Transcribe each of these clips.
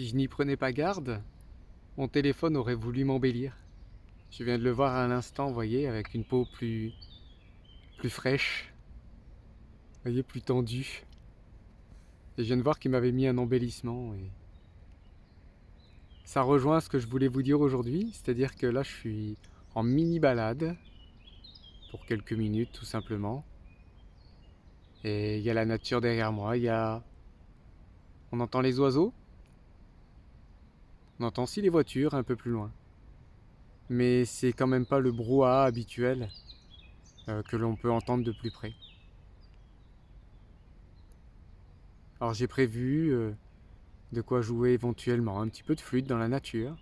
Si je n'y prenais pas garde, mon téléphone aurait voulu m'embellir. Je viens de le voir à l'instant, vous voyez, avec une peau plus fraîche, vous voyez, plus tendue. Et je viens de voir qu'il m'avait mis un embellissement. Et ça rejoint ce que je voulais vous dire aujourd'hui, c'est-à-dire que là je suis en mini balade, pour quelques minutes tout simplement. Et il y a la nature derrière moi, on entend les oiseaux, on entend aussi les voitures un peu plus loin. Mais c'est quand même pas le brouhaha habituel que l'on peut entendre de plus près. Alors j'ai prévu de quoi jouer éventuellement un petit peu de flûte dans la nature,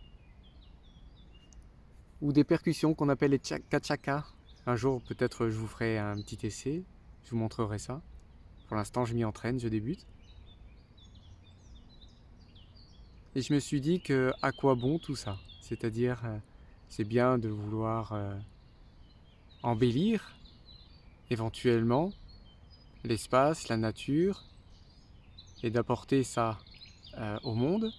ou des percussions qu'on appelle les kachaka. Un jour peut-être je vous ferai un petit essai, je vous montrerai ça. Pour l'instant je m'y entraîne, je débute. Et je me suis dit que à quoi bon tout ça? C'est-à-dire c'est bien de vouloir embellir éventuellement l'espace, la nature, et d'apporter ça au monde.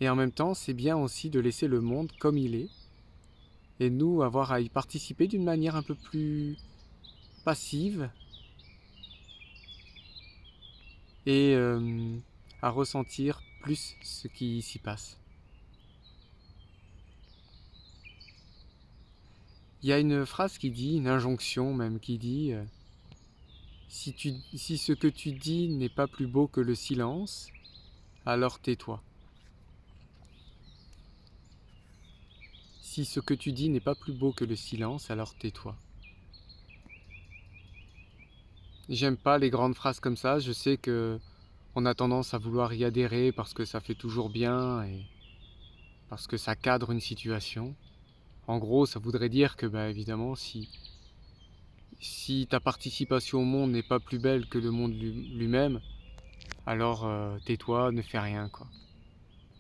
Et en même temps, c'est bien aussi de laisser le monde comme il est, et nous avoir à y participer d'une manière un peu plus passive, et à ressentir plus ce qui s'y passe. Il y a une phrase qui dit, une injonction même, qui dit si ce que tu dis n'est pas plus beau que le silence, alors tais-toi. Si ce que tu dis n'est pas plus beau que le silence, alors tais-toi. J'aime pas les grandes phrases comme ça, je sais que on a tendance à vouloir y adhérer parce que ça fait toujours bien et parce que ça cadre une situation. En gros, ça voudrait dire que, bah, évidemment, si ta participation au monde n'est pas plus belle que le monde lui-même, alors tais-toi, ne fais rien, quoi.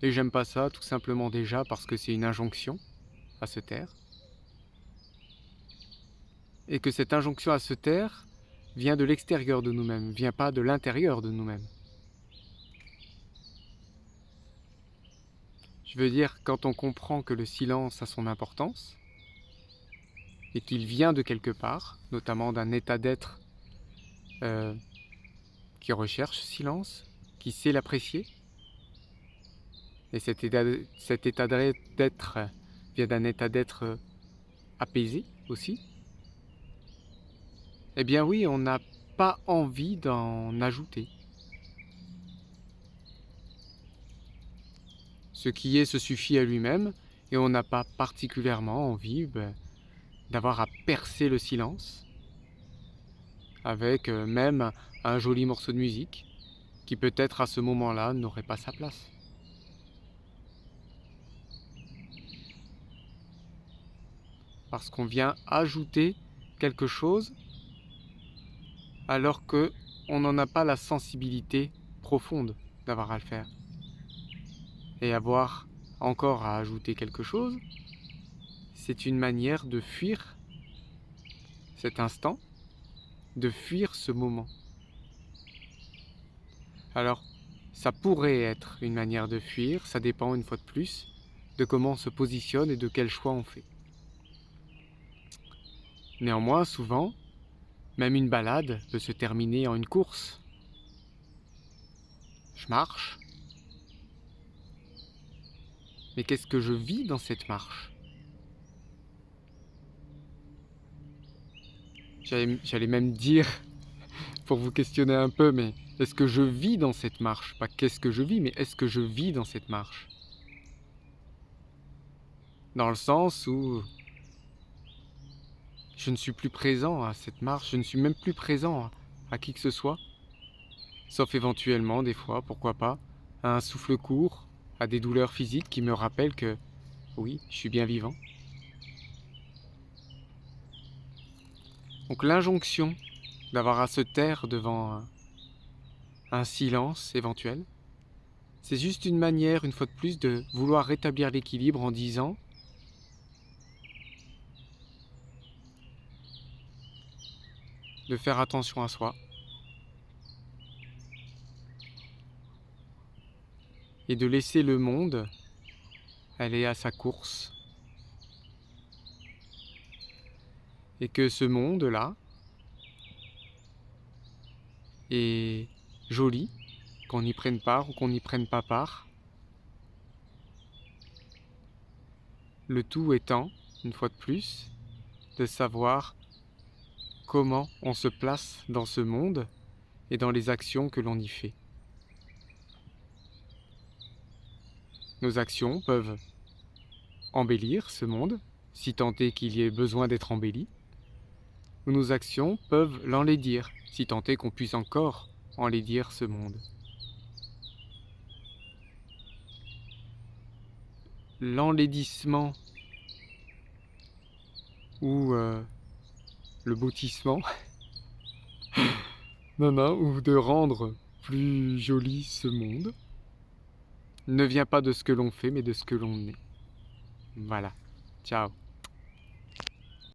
Et j'aime pas ça, tout simplement déjà parce que c'est une injonction à se taire. Et que cette injonction à se taire vient de l'extérieur de nous-mêmes, vient pas de l'intérieur de nous-mêmes. Je veux dire, quand on comprend que le silence a son importance, et qu'il vient de quelque part, notamment d'un état d'être euh, qui recherche ce silence, qui sait l'apprécier, et cet état d'être vient d'un état d'être apaisé aussi, eh bien oui, on n'a pas envie d'en ajouter. Ce qui est se suffit à lui-même, et on n'a pas particulièrement envie d'avoir à percer le silence avec même un joli morceau de musique qui peut-être à ce moment-là n'aurait pas sa place. Parce qu'on vient ajouter quelque chose alors que on n'en a pas la sensibilité profonde d'avoir à le faire. Et avoir encore à ajouter quelque chose, c'est une manière de fuir cet instant, de fuir ce moment. Alors, ça pourrait être une manière de fuir, ça dépend une fois de plus de comment on se positionne et de quel choix on fait. Néanmoins, souvent, même une balade peut se terminer en une course. Je marche, mais qu'est-ce que je vis dans cette marche? J'allais même dire, pour vous questionner un peu, mais est-ce que je vis dans cette marche? Pas qu'est-ce que je vis, mais est-ce que je vis dans cette marche? Dans le sens où je ne suis plus présent à cette marche, je ne suis même plus présent à qui que ce soit, sauf éventuellement, des fois, pourquoi pas, à un souffle court, à des douleurs physiques qui me rappellent que, oui, je suis bien vivant. Donc l'injonction d'avoir à se taire devant un silence éventuel, c'est juste une manière, une fois de plus, de vouloir rétablir l'équilibre en disant de faire attention à soi, et de laisser le monde aller à sa course. Et que ce monde-là est joli, qu'on y prenne part ou qu'on n'y prenne pas part. Le tout étant, une fois de plus, de savoir comment on se place dans ce monde et dans les actions que l'on y fait. Nos actions peuvent embellir ce monde, si tant est qu'il y ait besoin d'être embelli, ou nos actions peuvent l'enlaidir, si tant est qu'on puisse encore enlaidir ce monde. L'enlaidissement ou le boutissement, ou de rendre plus joli ce monde, ne vient pas de ce que l'on fait, mais de ce que l'on est. Voilà. Ciao.